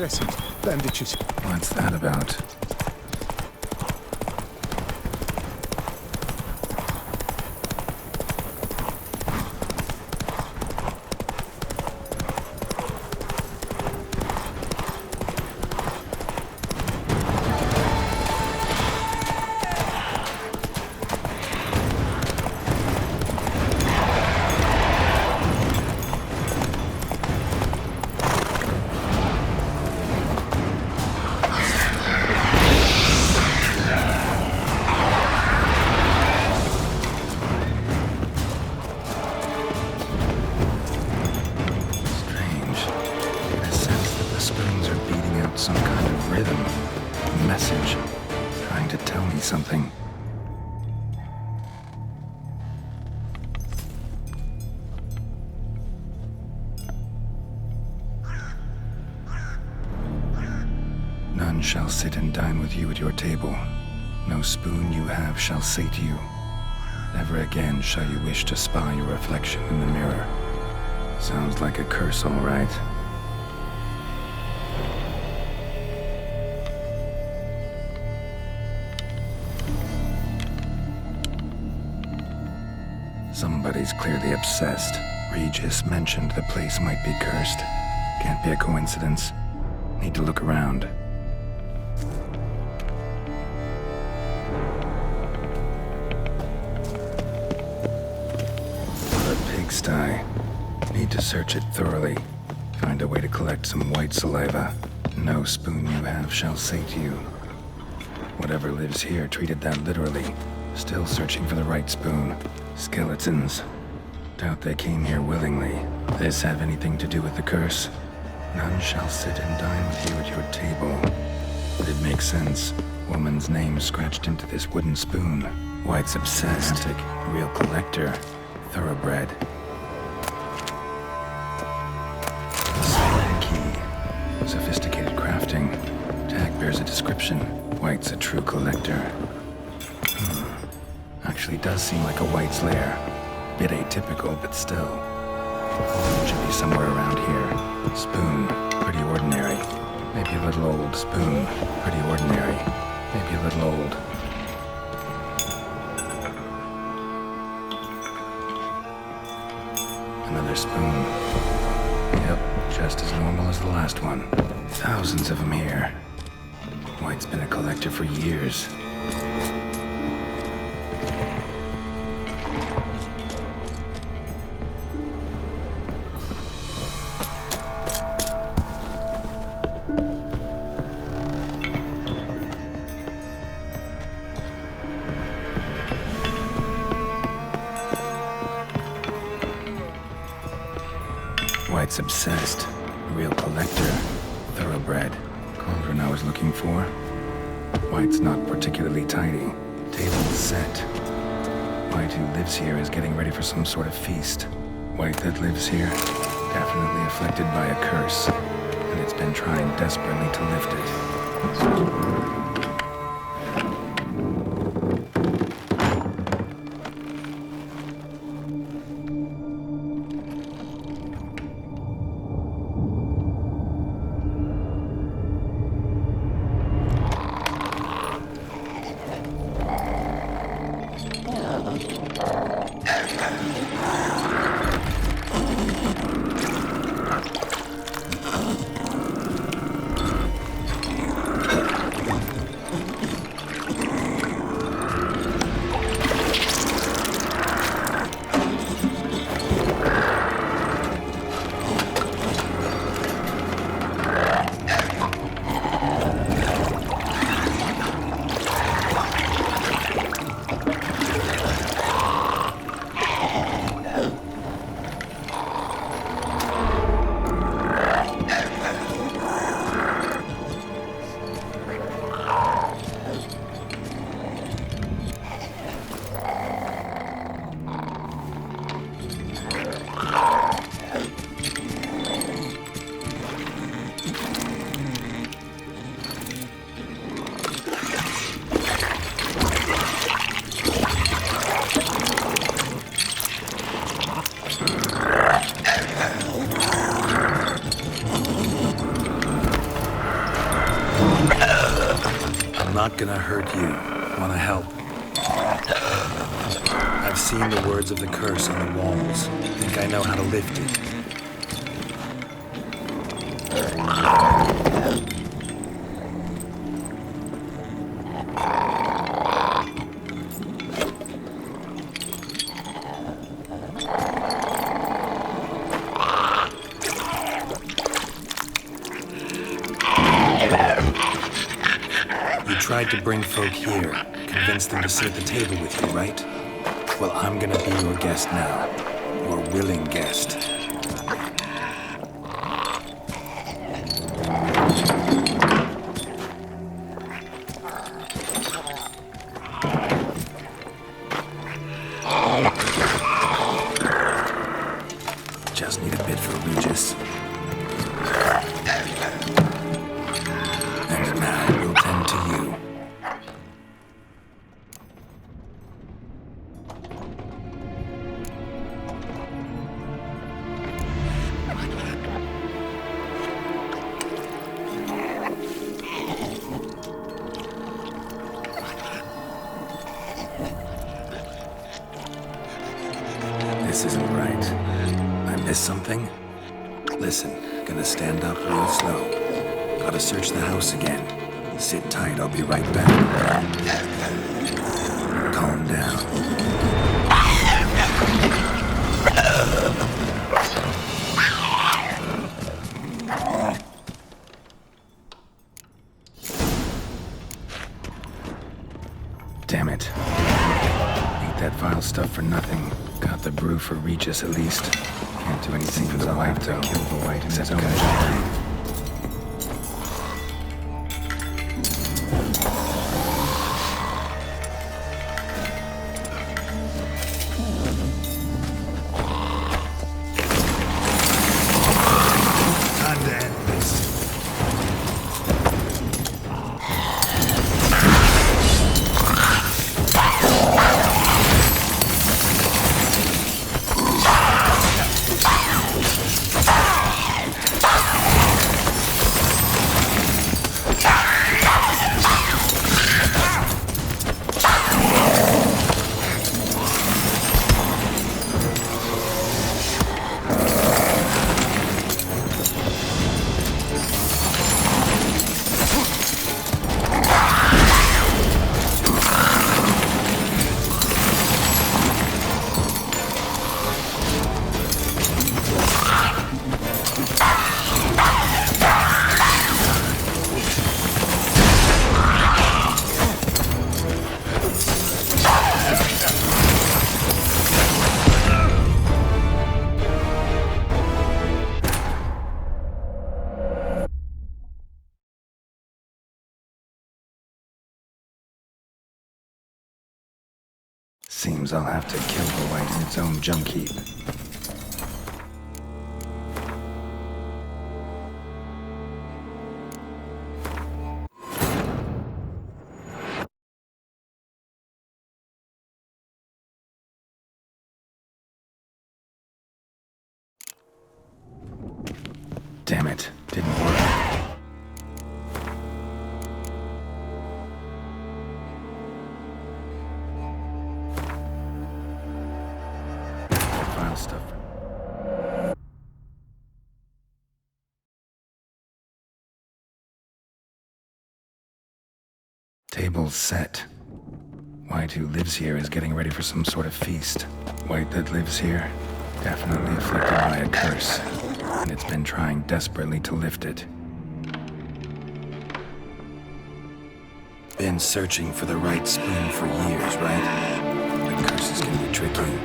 dressing, bandages. What's that about? Some kind of rhythm, a message, trying to tell me something. None shall sit and dine with you at your table. No spoon you have shall say to you, never again shall you wish to spy your reflection in the mirror. Sounds like a curse, all right. Somebody's clearly obsessed. Regis mentioned the place might be cursed. Can't be a coincidence. Need to look around. The pigsty. Need to search it thoroughly. Find a way to collect some white saliva. No spoon you have shall say to you. Whatever lives here treated that literally. Still searching for the right spoon. Skeletons. Doubt they came here willingly. This have anything to do with the curse? None shall sit and dine with you at your table. But it makes sense. Woman's name scratched into this wooden spoon. White's obsessed. Real collector. Thoroughbred. Silent key. Sophisticated crafting. Tag bears a description. White's a true collector. Actually does seem like a White's lair. Bit atypical, but still. Should be somewhere around here. Spoon, pretty ordinary. Maybe a little old. Spoon, pretty ordinary. Maybe a little old. Another spoon. Yep, just as normal as the last one. Thousands of them here. White's been a collector for years. White's obsessed. A real collector. Thoroughbred. Cauldron I was looking for. White's not particularly tidy. Table set. White who lives here is getting ready for some sort of feast. White that lives here, definitely afflicted by a curse. And it's been trying desperately to lift it. gonna hurt you. Wanna help? I've seen the words of the curse on the walls. Think I know how to lift it. You tried to bring folk here, convince them to sit at the table with you, right? Well, I'm gonna be your guest now. Your willing guest. Just need a bit for Regis. And now we'll tend to you. This isn't right. I missed something? Listen, gonna stand up real slow. Gotta search the house again. Sit tight, I'll be right back. Calm down. Damn it. Ate that vile stuff for nothing. Got the brew for Regis at least. Can't do anything for the wife to kill the white in his own job. Seems I'll have to kill the white in its own junk heap. Damn it, didn't work. Stuff. Table's set. White who lives here is getting ready for some sort of feast. White that lives here, definitely afflicted by a curse, and it's been trying desperately to lift it. Been searching for the right spoon for years, right? The curses can be tricky.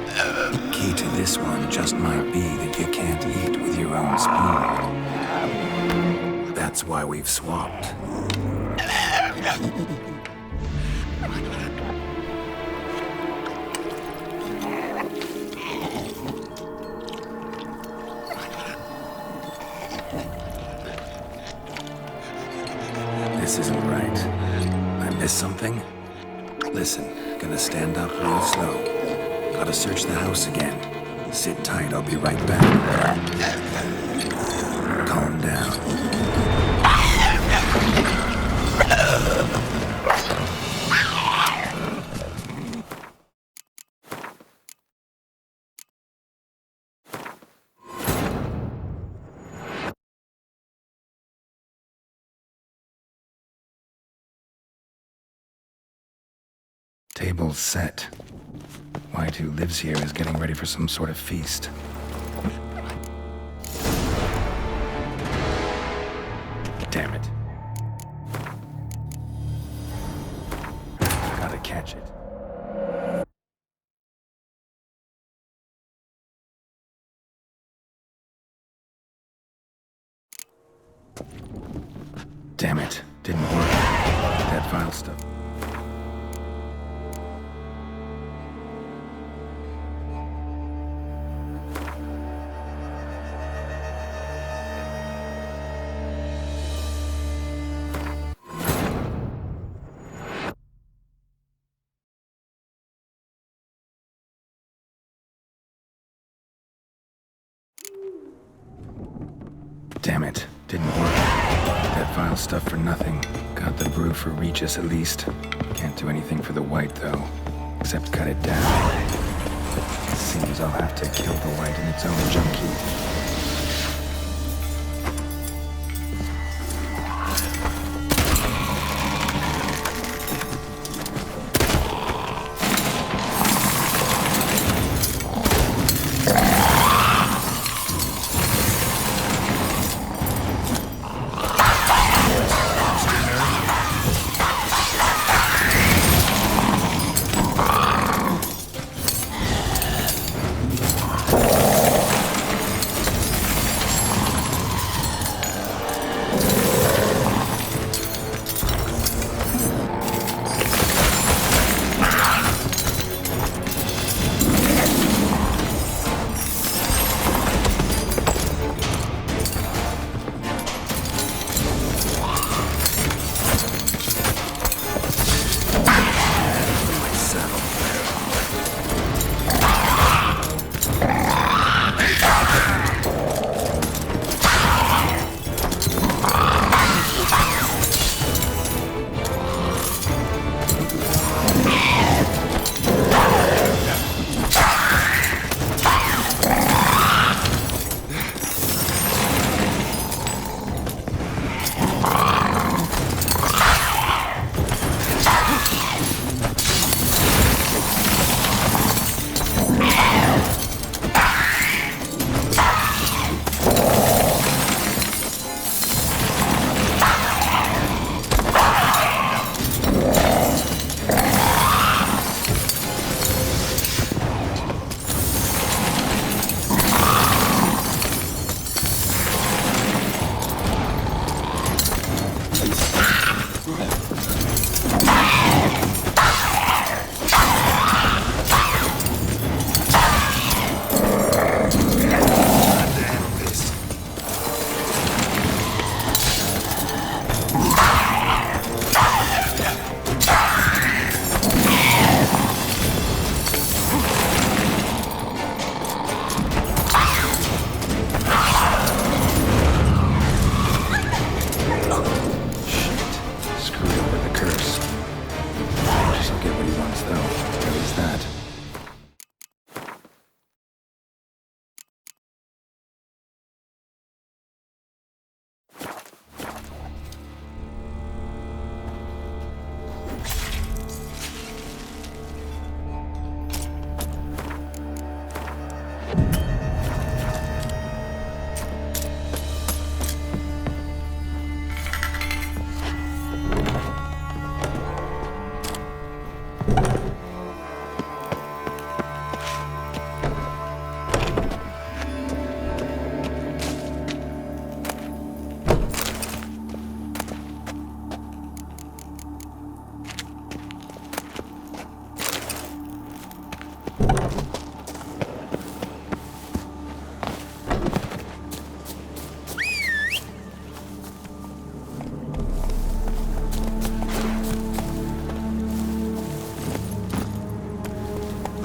Key to this one just might be that you can't eat with your own spoon. That's why we've swapped. This isn't right. I missed something? Listen, gonna stand up real slow. Gotta search the house again. Sit tight, I'll be right back. Calm down. Table's set. White, who lives here, is getting ready for some sort of feast. Damn it. Gotta catch it. Damn it. Didn't work. That file stuff. Damn it. Didn't work. That file stuff for nothing. Got the brew for Regis at least. Can't do anything for the White, though. Except cut it down. Seems I'll have to kill the White in its own junkie.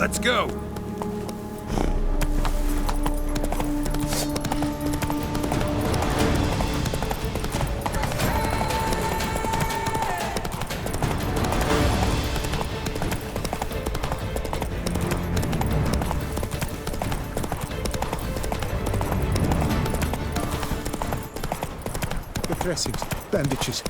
Let's go! The dressings, bandages.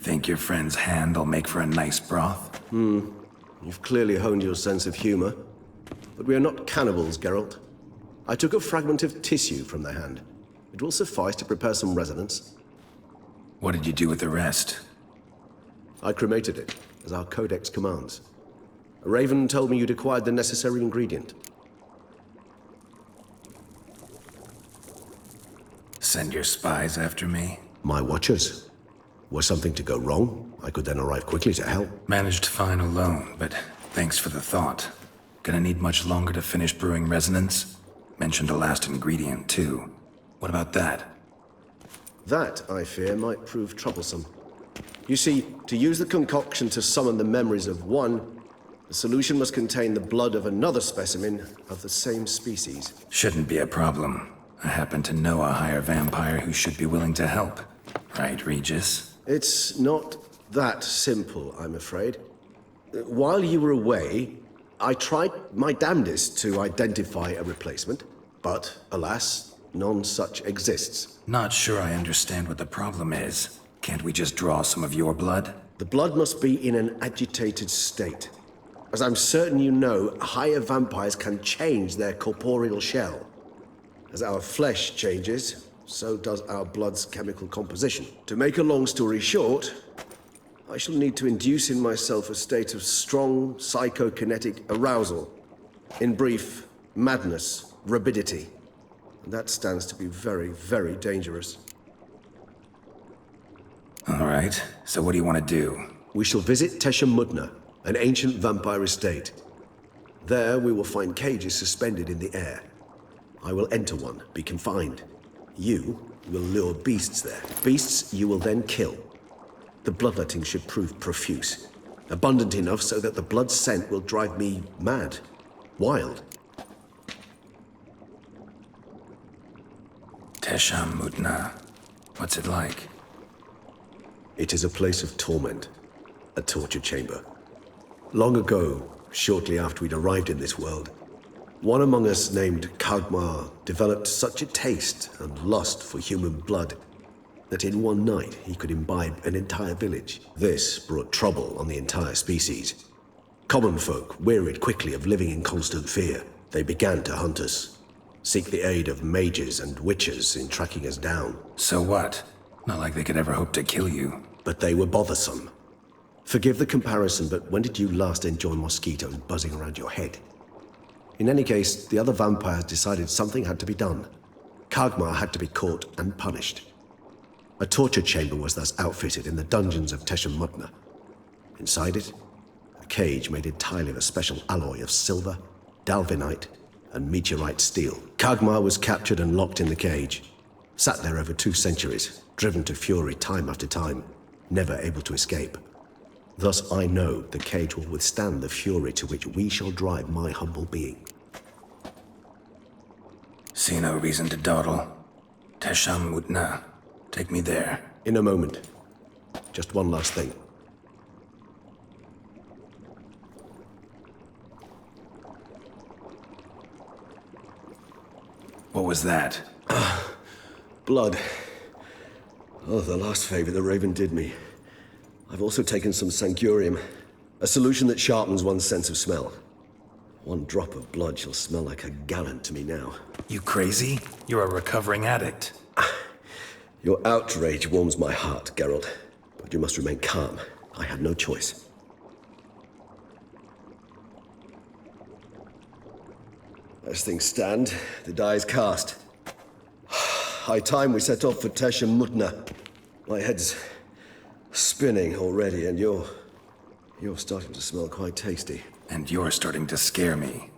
Think your friend's hand'll make for a nice broth? You've clearly honed your sense of humor. But we are not cannibals, Geralt. I took a fragment of tissue from the hand. It will suffice to prepare some resonance. What did you do with the rest? I cremated it, as our codex commands. A raven told me you'd acquired the necessary ingredient. Send your spies after me? My watchers. Were something to go wrong, I could then arrive quickly to help. Managed fine alone, but thanks for the thought. Gonna need much longer to finish brewing resonance? Mentioned a last ingredient, too. What about that? That, I fear, might prove troublesome. You see, to use the concoction to summon the memories of one, the solution must contain the blood of another specimen of the same species. Shouldn't be a problem. I happen to know a higher vampire who should be willing to help. Right, Regis? It's not that simple, I'm afraid. While you were away, I tried my damnedest to identify a replacement, but alas, none such exists. Not sure I understand what the problem is. Can't we just draw some of your blood? The blood must be in an agitated state. As I'm certain you know, higher vampires can change their corporeal shell. As our flesh changes, so does our blood's chemical composition. To make a long story short, I shall need to induce in myself a state of strong psychokinetic arousal. In brief, madness, rabidity. And that stands to be very, very dangerous. All right, so what do you want to do? We shall visit Tesha Mudna, an ancient vampire estate. There we will find cages suspended in the air. I will enter one, be confined. You will lure beasts there. Beasts you will then kill. The bloodletting should prove profuse. Abundant enough so that the blood scent will drive me mad. Wild. Tesha Mudna. What's it like? It is a place of torment. A torture chamber. Long ago, shortly after we'd arrived in this world, one among us named Kagmar developed such a taste and lust for human blood that in one night he could imbibe an entire village. This brought trouble on the entire species. Common folk wearied quickly of living in constant fear. They began to hunt us, seek the aid of mages and witches in tracking us down. So what? Not like they could ever hope to kill you. But they were bothersome. Forgive the comparison, but when did you last enjoy mosquitoes buzzing around your head? In any case, the other vampires decided something had to be done. Kagmar had to be caught and punished. A torture chamber was thus outfitted in the dungeons of Teshem Mutna. Inside it, a cage made entirely of a special alloy of silver, dalvinite, and meteorite steel. Kagmar was captured and locked in the cage, sat there over 2 centuries, driven to fury time after time, never able to escape. Thus I know the cage will withstand the fury to which we shall drive my humble being. See no reason to dawdle. Teshem Mutna. Take me there. In a moment. Just one last thing. What was that? Blood. Oh, the last favor the Raven did me. I've also taken some Sancurium, a solution that sharpens one's sense of smell. 1 drop of blood shall smell like a gallon to me now. You crazy? You're a recovering addict. Your outrage warms my heart, Geralt. But you must remain calm. I had no choice. As things stand, the die is cast. High time we set off for Teshem Mutna. My head's spinning already, and you're starting to smell quite tasty. And you're starting to scare me.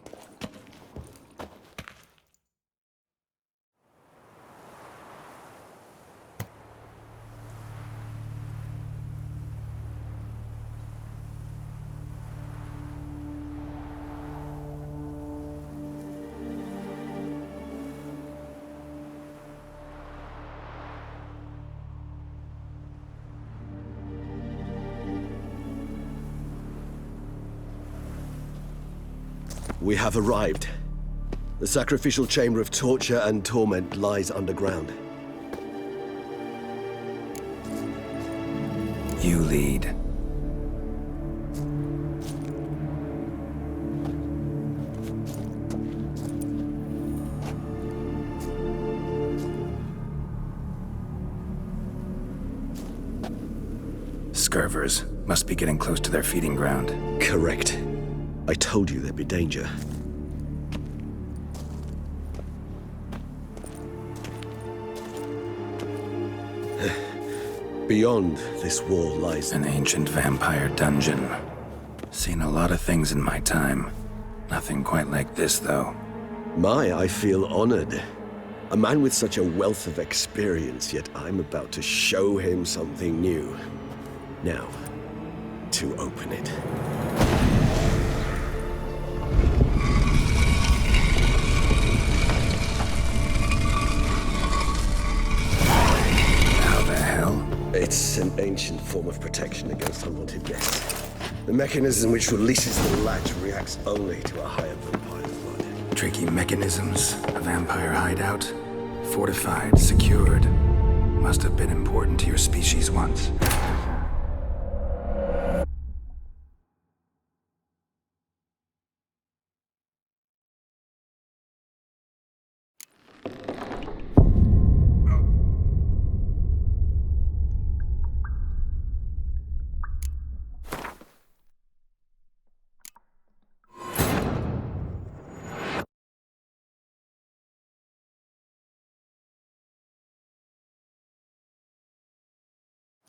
We have arrived. The sacrificial chamber of torture and torment lies underground. You lead. Scurvers must be getting close to their feeding ground. Correct. I told you there'd be danger. Beyond this wall lies An ancient vampire dungeon. Seen a lot of things in my time. Nothing quite like this, though. I feel honored. A man with such a wealth of experience, yet I'm about to show him something new. Now, to open it. It's an ancient form of protection against unwanted guests. The mechanism which releases the latch reacts only to a higher vampire's blood. Tricky mechanisms, a vampire hideout, fortified, secured. Must have been important to your species once.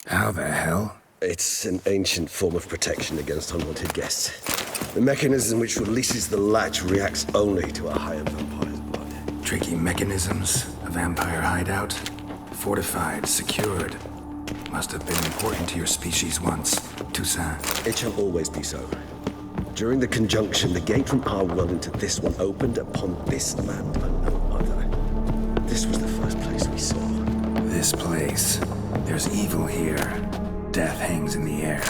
How the hell? It's an ancient form of protection against unwanted guests. The mechanism which releases the latch reacts only to a higher vampire's blood. Tricky mechanisms, a vampire hideout, fortified, secured. Must have been important to your species once, Toussaint. It shall always be so. During the conjunction, the gate from our world into this one opened upon this land and no other. This was the first place we saw. This place. There's evil here. Death hangs in the air.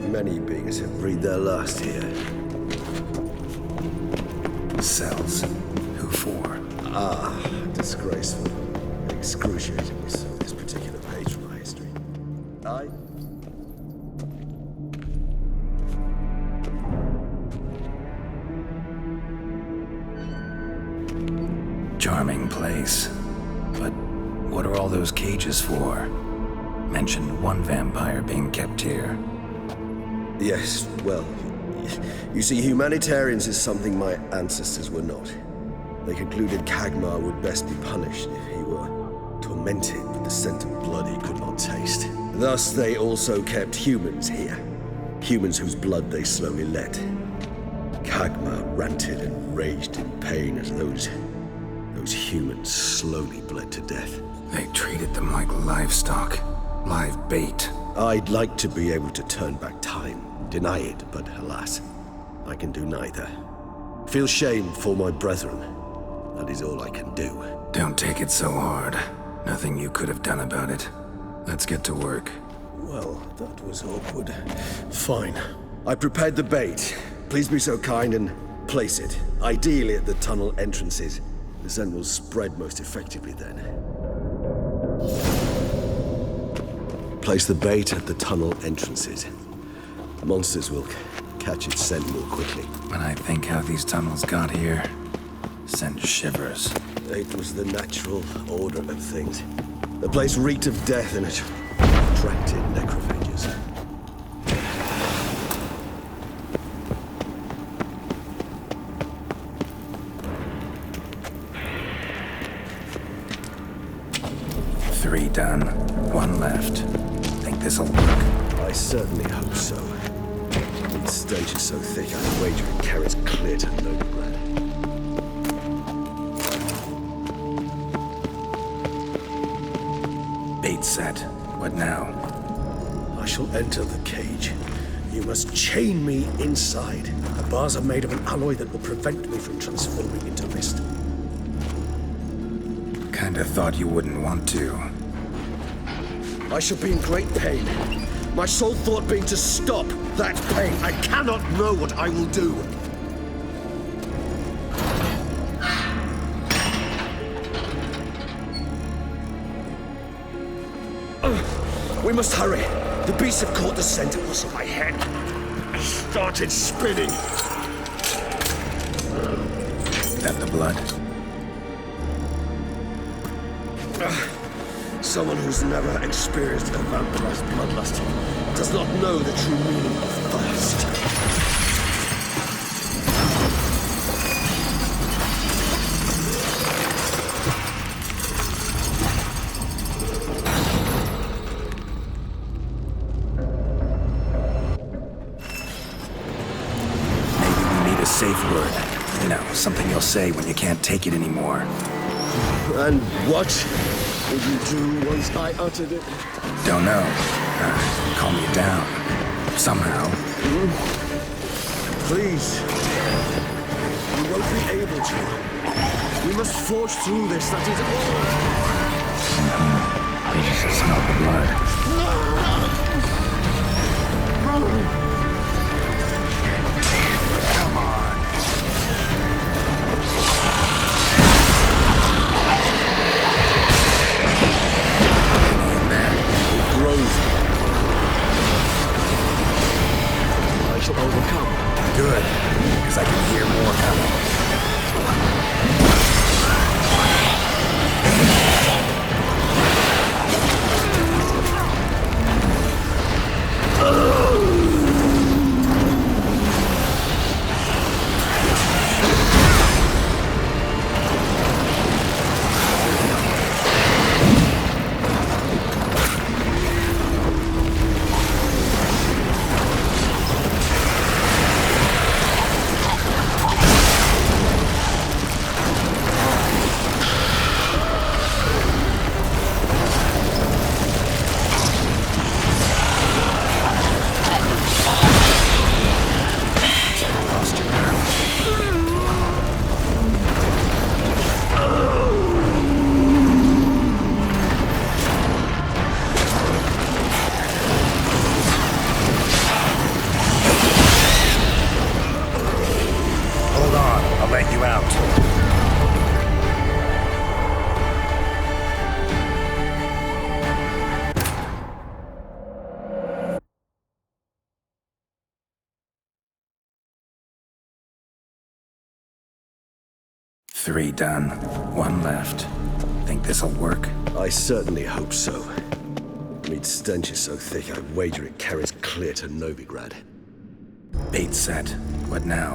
afraid many beings have breathed their last here. Cells. Who for? Disgraceful. Excruciatingly so, this particular page from my history. Charming place. But what are all those cages for? Mentioned one vampire being kept here. Yes, well, you see, humanitarians is something my ancestors were not. They concluded Kagmar would best be punished if he were tormented with the scent of blood he could not taste. Thus, they also kept humans here. Humans whose blood they slowly let. Kagmar ranted and raged in pain as those humans slowly bled to death. They treated them like livestock. Live bait. I'd like to be able to turn back time, deny it, but alas, I can do neither. Feel shame for my brethren. That is all I can do. Don't take it so hard. Nothing you could have done about it. Let's get to work. Well, that was awkward. Fine. I prepared the bait. Please be so kind and place it. Ideally at the tunnel entrances. The scent will spread most effectively then. Place the bait at the tunnel entrances. Monsters will catch its scent more quickly. When I think how these tunnels got here, send shivers. It was the natural order of things. The place reeked of death and it attracted necrophages. Three done. One left. Think this'll work? I certainly hope so. The stench is so thick I'd wager it carries clear to Novigrad. Bait set. What now? I shall enter the cage. You must chain me inside. The bars are made of an alloy that will prevent me from transforming into mist. Kinda thought you wouldn't want to. I shall be in great pain. My sole thought being to stop that pain. I cannot know what I will do. We must hurry. The beasts have caught the scent and was on my head. I started spinning. That the blood? Someone who's never experienced a vampire's bloodlust does not know the true meaning of thirst. Safe word. You know, something you'll say when you can't take it anymore. And what would you do once I uttered it? Don't know. Calm you down. Somehow. Please. You won't be able to. We must forge through this, that is all. I just smell the blood. Come on. I shall overcome. Good, because I can hear more coming. 3 done. 1 left. Think this'll work? I certainly hope so. The meat stench is so thick, I wager it carries clear to Novigrad. Bait set. What now?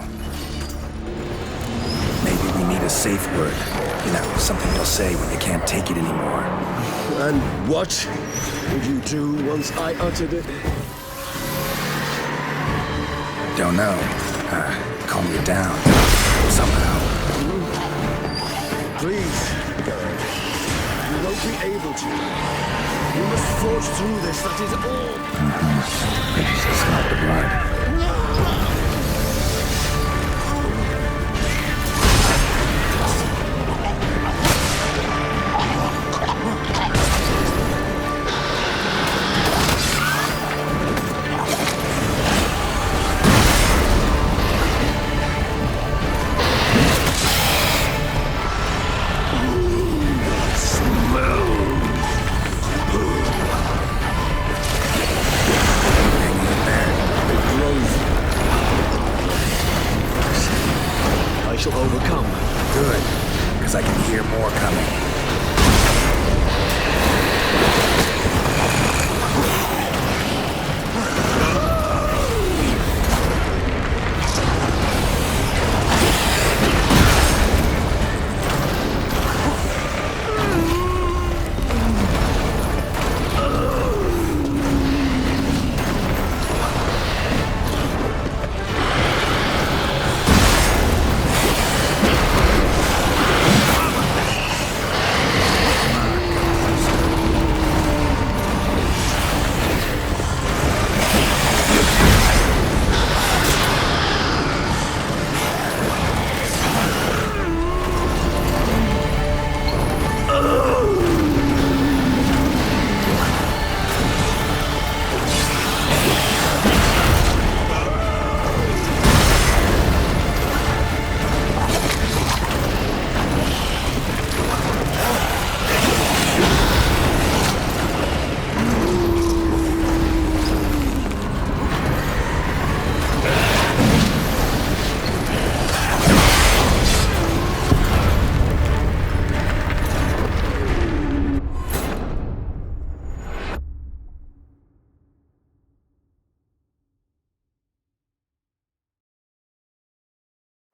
Maybe we need a safe word. You know, something you'll say when you can't take it anymore. And what would you do once I uttered it? Don't know. Calm you down. Somehow. Please, Garrett. You won't be able to. You must forge through this, that is all. Smell the blood. I shall overcome. Good, because I can hear more coming.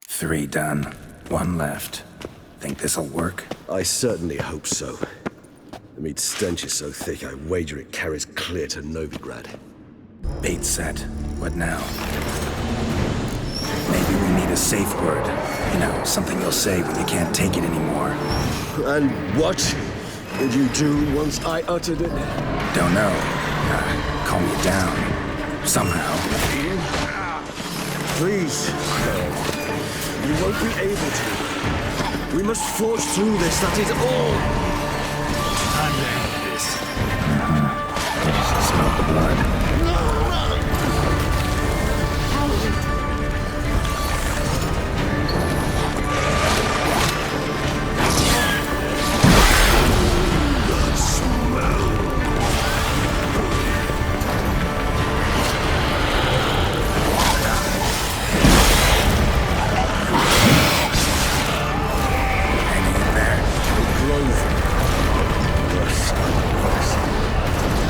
Three done. 1 left. Think this'll work? I certainly hope so. The meat stench is so thick, I wager it carries clear to Novigrad. Bait set. What now? Maybe we need a safe word. You know, something you'll say when you can't take it anymore. And what would you do once I uttered it? Don't know. Calm you down. Somehow. Please, you won't be able to. We must forge through this, that is all. Time to end this. Smell the blood.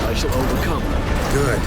I shall overcome. Good,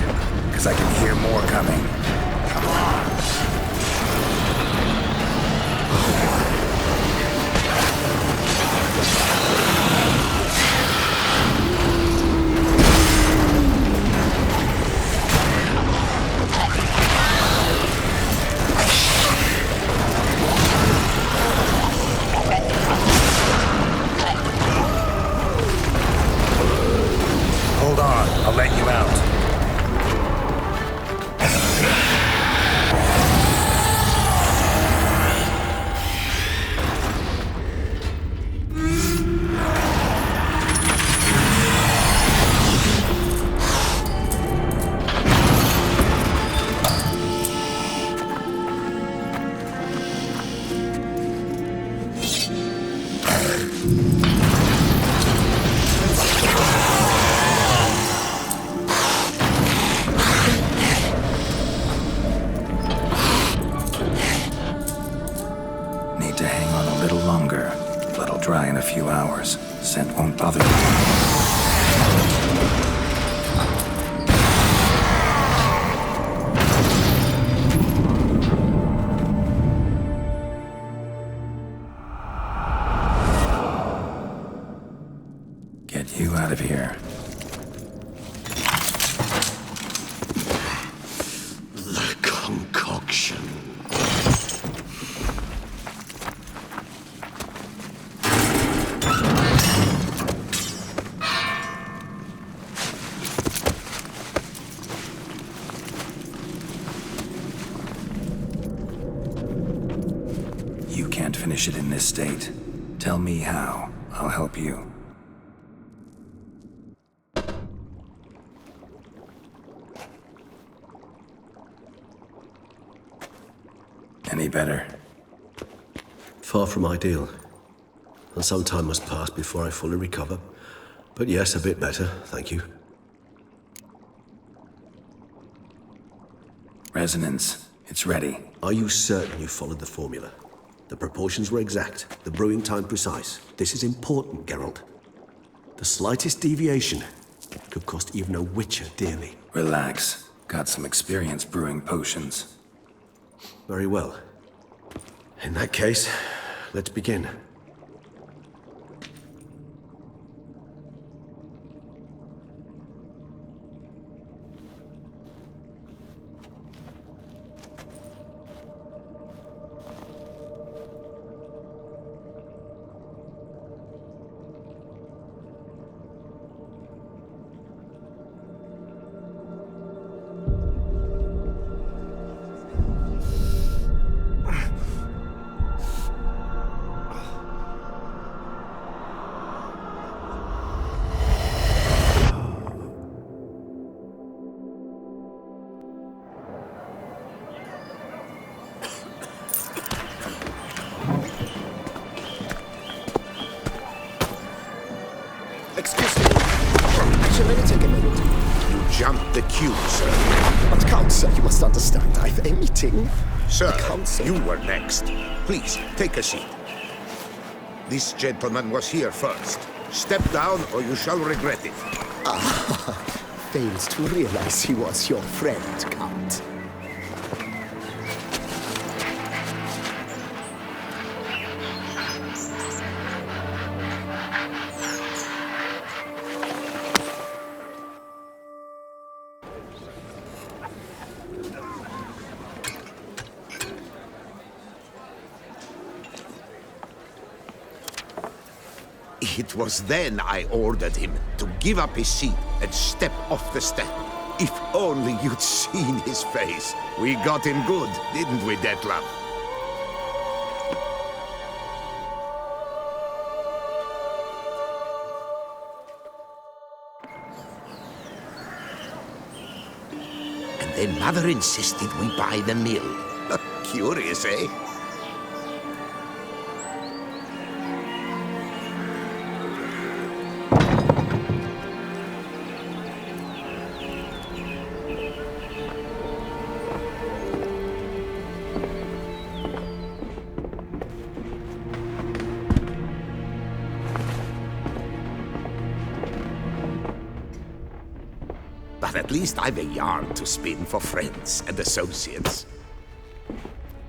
little longer. Blood'll dry in a few hours. Scent won't bother you. Get you out of here. The concoction. You can't finish it in this state. Tell me how. I'll help you. Any better? Far from ideal. And some time must pass before I fully recover. But yes, a bit better, thank you. Resonance. It's ready. Are you certain you followed the formula? The proportions were exact, the brewing time precise. This is important, Geralt. The slightest deviation could cost even a Witcher dearly. Relax. Got some experience brewing potions. Very well. In that case, let's begin. Excuse me. Actually, let me take a minute. You jumped the queue, sir. But Count, sir, you must understand, I've a meeting. Sir, Count, you were next. Please, take a seat. This gentleman was here first. Step down or you shall regret it. Fails to realize he was your friend, Count. It was then I ordered him to give up his seat and step off the step. If only you'd seen his face. We got him good, didn't we, Detlef? And then Mother insisted we buy the mill. Curious, eh? But at least I've a yarn to spin for friends and associates.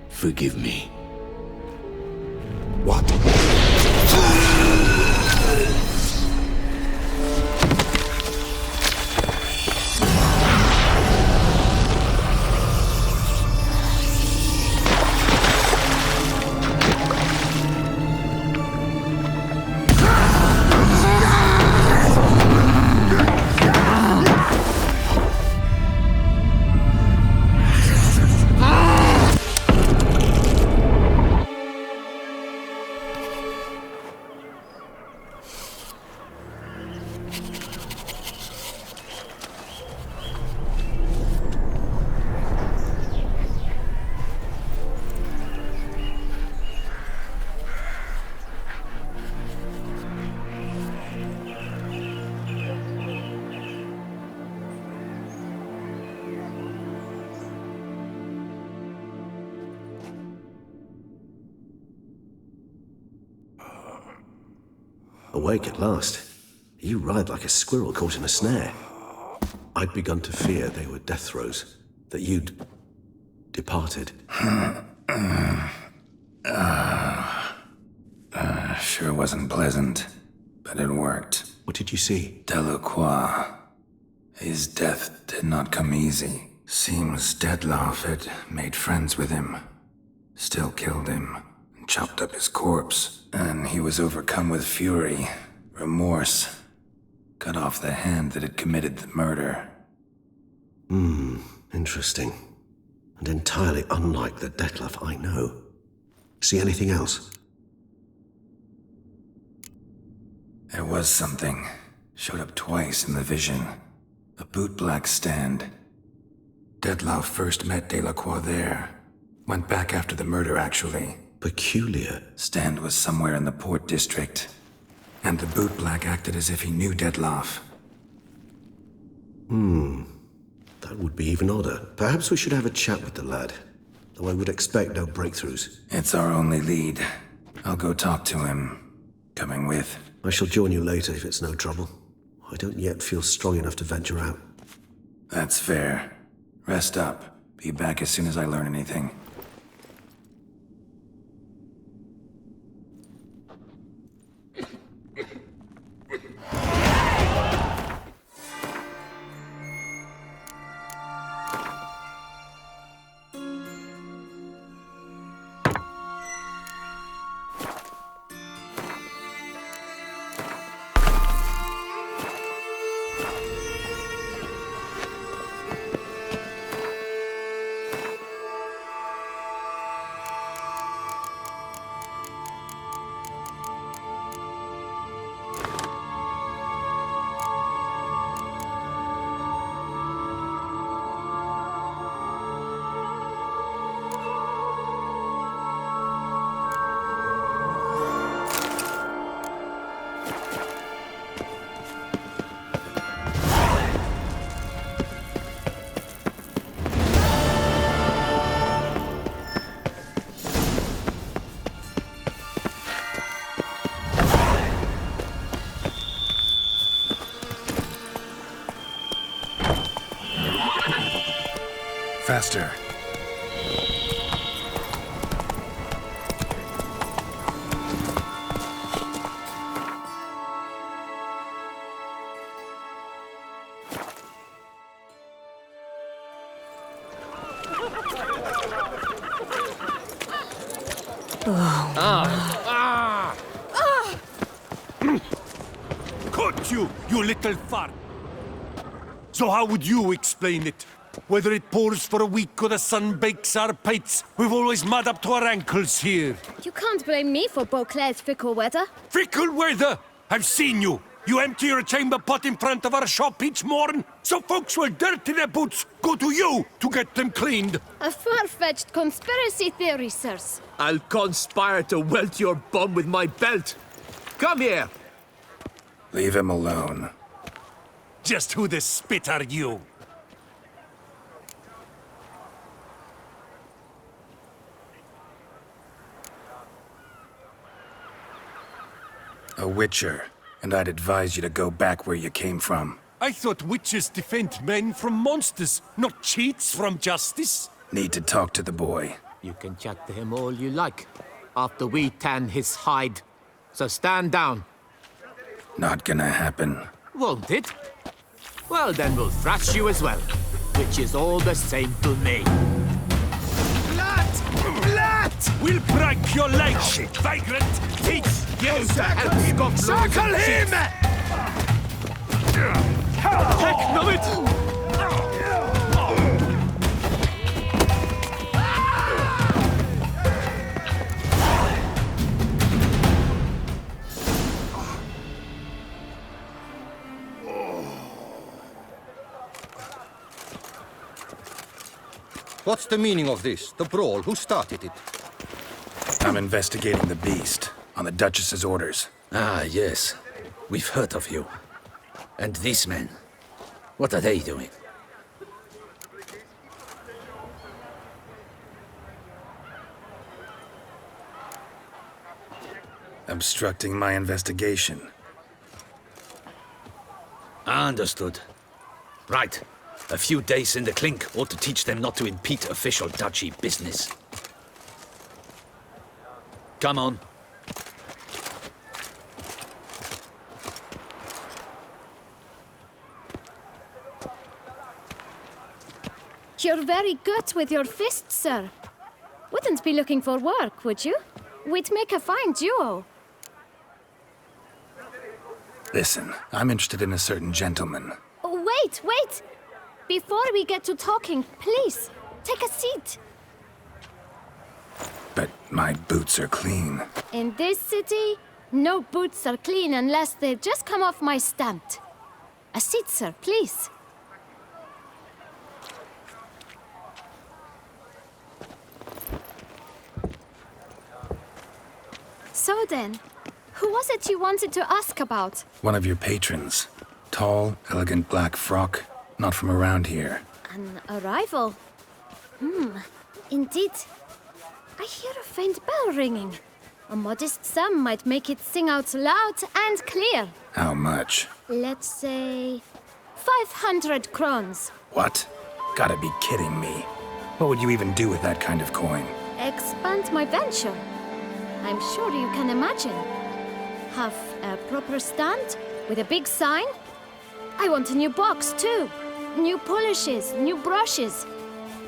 Forgive me. What? Awake at last. You writhed like a squirrel caught in a snare. I'd begun to fear they were death throes, that you'd departed. Sure wasn't pleasant, but it worked. What did you see? Delacroix. His death did not come easy. Seems Dettlaff had made friends with him. Still killed him, and chopped up his corpse. And he was overcome with fury, remorse. Cut off the hand that had committed the murder. Interesting. And entirely unlike the Dettlaff I know. See anything else? There was something. Showed up twice in the vision. A bootblack stand. Dettlaff first met Delacroix there. Went back after the murder, actually. Peculiar. Stand was somewhere in the Port District. And the bootblack acted as if he knew Dettlaff. That would be even odder. Perhaps we should have a chat with the lad. Though I would expect no breakthroughs. It's our only lead. I'll go talk to him. Coming with. I shall join you later if it's no trouble. I don't yet feel strong enough to venture out. That's fair. Rest up. Be back as soon as I learn anything. Faster. Caught you, you little fart! So how would you explain it? Whether it pours for a week or the sun bakes our pates, we've always mud up to our ankles here. You can't blame me for Beauclair's fickle weather. Fickle weather! I've seen you! You empty your chamber pot in front of our shop each morn, so folks will dirty their boots, go to you to get them cleaned. A far-fetched conspiracy theory, sirs. I'll conspire to welt your bum with my belt. Come here! Leave him alone. Just who the spit are you? A witcher, and I'd advise you to go back where you came from. I thought witches defend men from monsters, not cheats from justice. Need to talk to the boy. You can chat to him all you like, after we tan his hide. So stand down. Not gonna happen. Won't it? Well, then we'll thrash you as well, which is all the same to me. Blat! We'll break your legs, vagrant! Teach you to help him! Circle him! Heck of it! What's the meaning of this? The brawl? Who started it? I'm investigating the beast, on the Duchess's orders. Ah, yes. We've heard of you. And these men, what are they doing? Obstructing my investigation. Understood. Right. A few days in the clink ought to teach them not to impede official duchy business. Come on. You're very good with your fists, sir. Wouldn't be looking for work, would you? We'd make a fine duo. Listen, I'm interested in a certain gentleman. Oh, wait! Before we get to talking, please, take a seat. But my boots are clean. In this city, no boots are clean unless they just come off my stamp. A seat, sir, please. So then, who was it you wanted to ask about? One of your patrons. Tall, elegant black frock. Not from around here. An arrival? Indeed. I hear a faint bell ringing. A modest sum might make it sing out loud and clear. How much? Let's say 500 crowns. What? Gotta be kidding me. What would you even do with that kind of coin? Expand my venture. I'm sure you can imagine. Have a proper stand with a big sign. I want a new box too. New polishes, new brushes.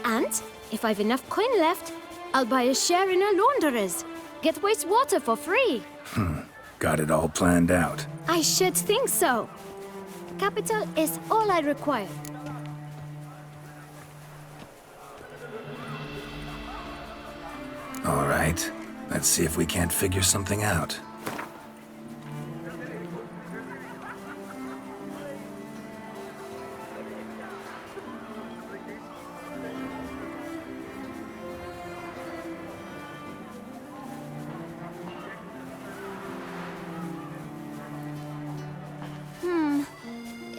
And if I've enough coin left, I'll buy a share in a launderer's. Get wastewater for free. Got it all planned out. I should think so. Capital is all I require. All right. Let's see if we can't figure something out.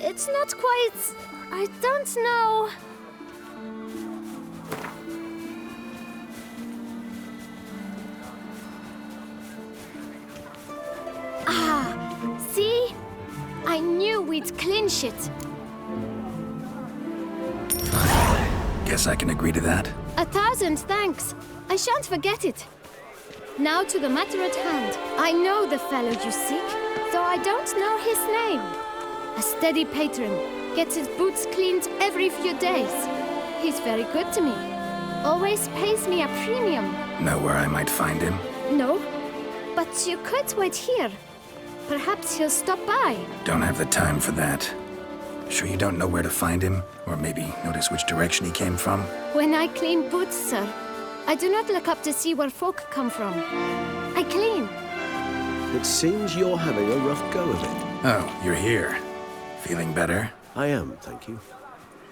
It's not quite... I don't know... See? I knew we'd clinch it. Guess I can agree to that. 1,000 thanks. I shan't forget it. Now to the matter at hand. I know the fellow you seek, though I don't know his name. A steady patron, gets his boots cleaned every few days. He's very good to me. Always pays me a premium. Know where I might find him? No, but you could wait here. Perhaps he'll stop by. Don't have the time for that. Sure you don't know where to find him? Or maybe notice which direction he came from? When I clean boots, sir, I do not look up to see where folk come from. I clean. It seems you're having a rough go of it. Oh, you're here. Feeling better? I am, thank you.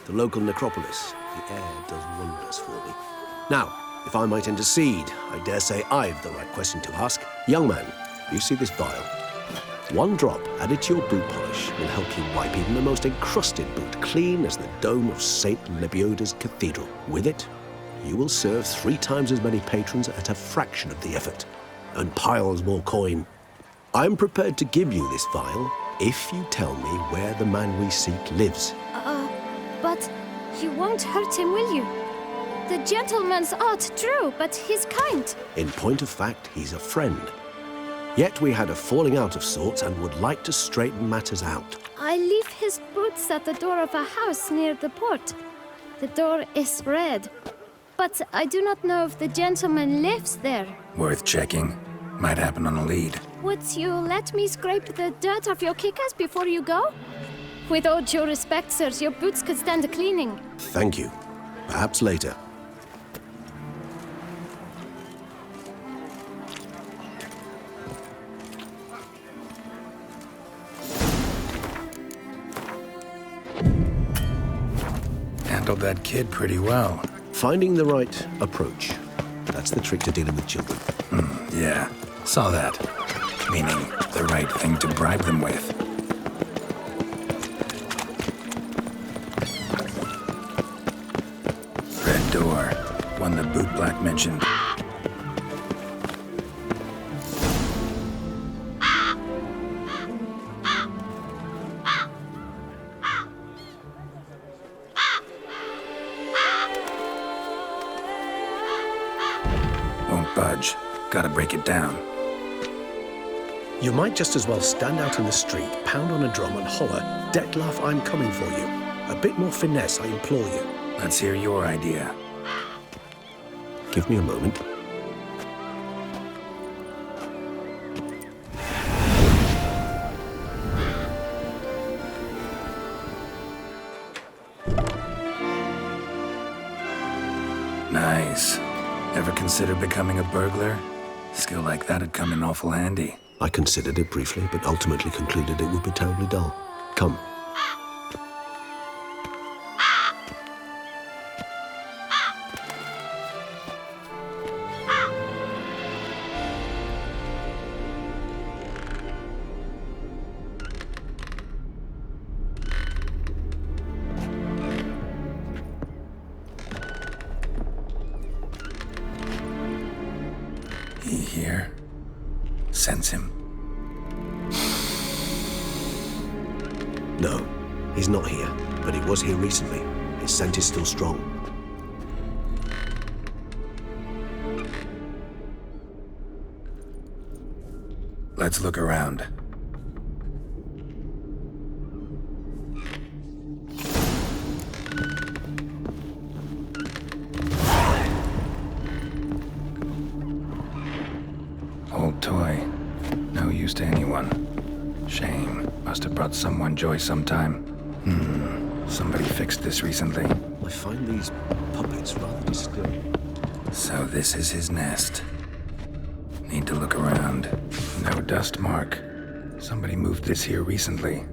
The local necropolis. The air does wonders for me. Now, if I might intercede, I dare say I've the right question to ask. Young man, you see this vial? One drop added to your boot polish will help you wipe even the most encrusted boot clean as the dome of St. Lebioda's cathedral. With it, you will serve 3 times as many patrons at a fraction of the effort, and piles more coin. I'm prepared to give you this vial if you tell me where the man we seek lives. But you won't hurt him, will you? The gentleman's odd, true, but he's kind. In point of fact, he's a friend. Yet we had a falling out of sorts and would like to straighten matters out. I leave his boots at the door of a house near the port. The door is red, but I do not know if the gentleman lives there. Worth checking. Might happen on a lead. Would you let me scrape the dirt off your kickers before you go? With all due respect, sirs, your boots could stand a cleaning. Thank you. Perhaps later. Handled that kid pretty well. Finding the right approach. That's the trick to dealing with children. Yeah, saw that. Meaning, the right thing to bribe them with. Red door. One the boot black mentioned. budge. Gotta break it down. You might just as well stand out in the street, pound on a drum and holler, "Dettlaff, I'm coming for you." A bit more finesse, I implore you. Let's hear your idea. Give me a moment. Nice. Ever consider becoming a burglar? Skill like that'd come in awful handy. I considered it briefly, but ultimately concluded it would be terribly dull. Come. He here? Sense him. No, he's not here, but he was here recently. His scent is still strong. Let's look around. Old toy. No use to anyone. Shame. Must have brought someone joy sometime. Somebody fixed this recently. I find these puppets rather disturbing. So this is his nest. Need to look around. No dust mark. Somebody moved this here recently.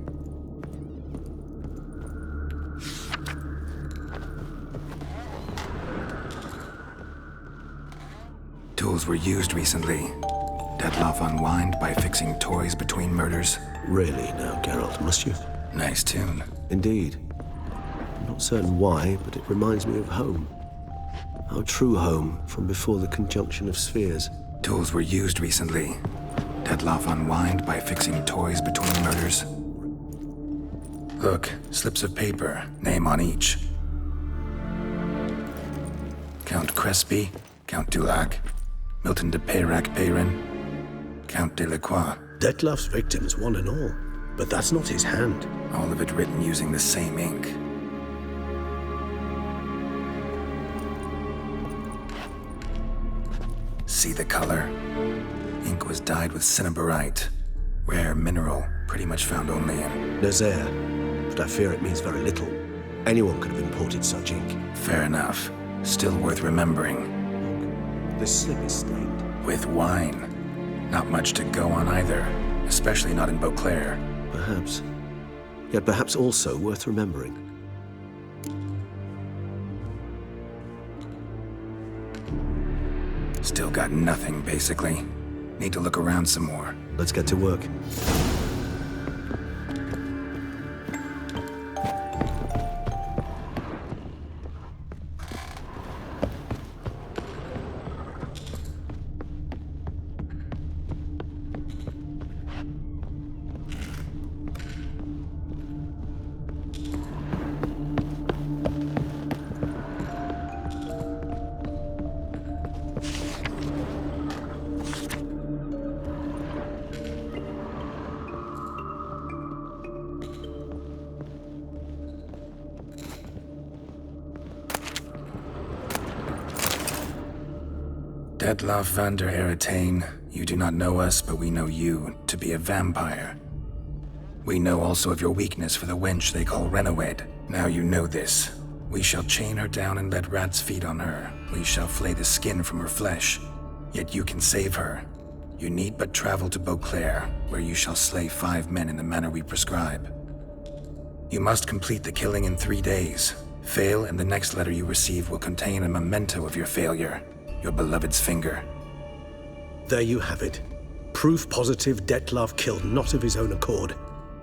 Tools were used recently. Dettlaff unwind by fixing toys between murders. Really now, Geralt, must you? Nice tune. Indeed. I'm not certain why, but it reminds me of home. Our true home from before the conjunction of spheres. Tools were used recently. Dettlaff unwind by fixing toys between murders. Look, slips of paper, name on each. Count Crespi, Count Dulac, Milton de Peyrac-Peyrin, Count Delacroix. Dettlaff's victims, one and all. But that's not his hand. All of it written using the same ink. See the color? Ink was dyed with cinnabarite. Rare mineral, pretty much found only in Nazaire, but I fear it means very little. Anyone could have imported such ink. Fair enough. Still worth remembering. Look, this slip is stained. With wine. Not much to go on either, especially not in Beauclair. Perhaps. Yet perhaps also worth remembering. Still got nothing, basically. Need to look around some more. Let's get to work. Dettlaff van der Eretain, you do not know us, but we know you to be a vampire. We know also of your weakness for the wench they call Renoed. Now you know this. We shall chain her down and let rats feed on her. We shall flay the skin from her flesh. Yet you can save her. You need but travel to Beauclair, where you shall slay 5 men in the manner we prescribe. You must complete the killing in 3 days. Fail, and the next letter you receive will contain a memento of your failure. Your beloved's finger. There you have it. Proof positive Dettlaff killed not of his own accord.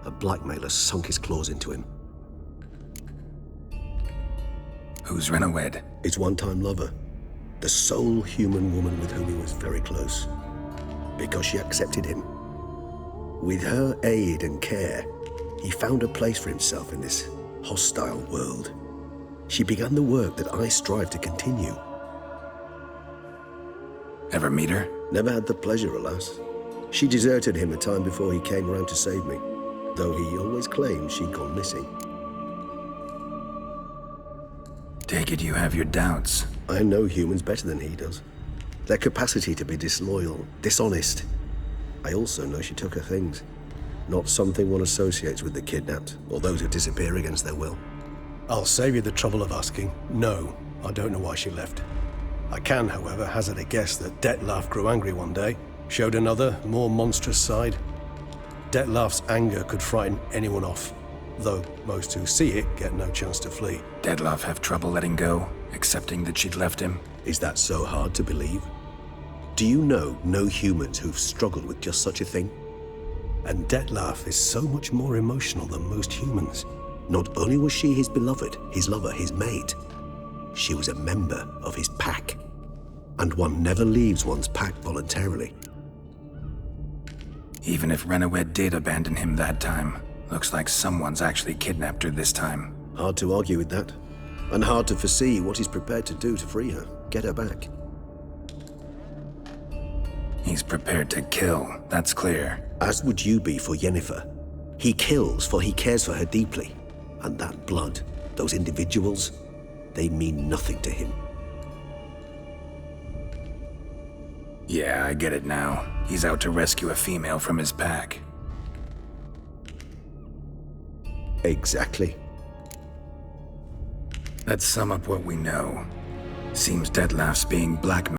A blackmailer sunk his claws into him. Who's Renoed? His one-time lover. The sole human woman with whom he was very close. Because she accepted him. With her aid and care, he found a place for himself in this hostile world. She began the work that I strive to continue. Ever meet her? Never had the pleasure, alas. She deserted him a time before he came around to save me, though he always claimed she'd gone missing. Take it you have your doubts. I know humans better than he does. Their capacity to be disloyal, dishonest. I also know she took her things. Not something one associates with the kidnapped, or those who disappear against their will. I'll save you the trouble of asking. No, I don't know why she left. I can, however, hazard a guess that Dettlaff grew angry one day, showed another, more monstrous side. Dettlaff's anger could frighten anyone off, though most who see it get no chance to flee. Dettlaff have trouble letting go, accepting that she'd left him? Is that so hard to believe? Do you know no humans who've struggled with just such a thing? And Dettlaff is so much more emotional than most humans. Not only was she his beloved, his lover, his mate, she was a member of his pack. And one never leaves one's pack voluntarily. Even if Renawed did abandon him that time, looks like someone's actually kidnapped her this time. Hard to argue with that. And hard to foresee what he's prepared to do to free her, get her back. He's prepared to kill, that's clear. As would you be for Yennefer. He kills for he cares for her deeply. And that blood, those individuals, they mean nothing to him. Yeah, I get it now. He's out to rescue a female from his pack. Exactly. Let's sum up what we know. Seems Dettlaff's being blackmailed.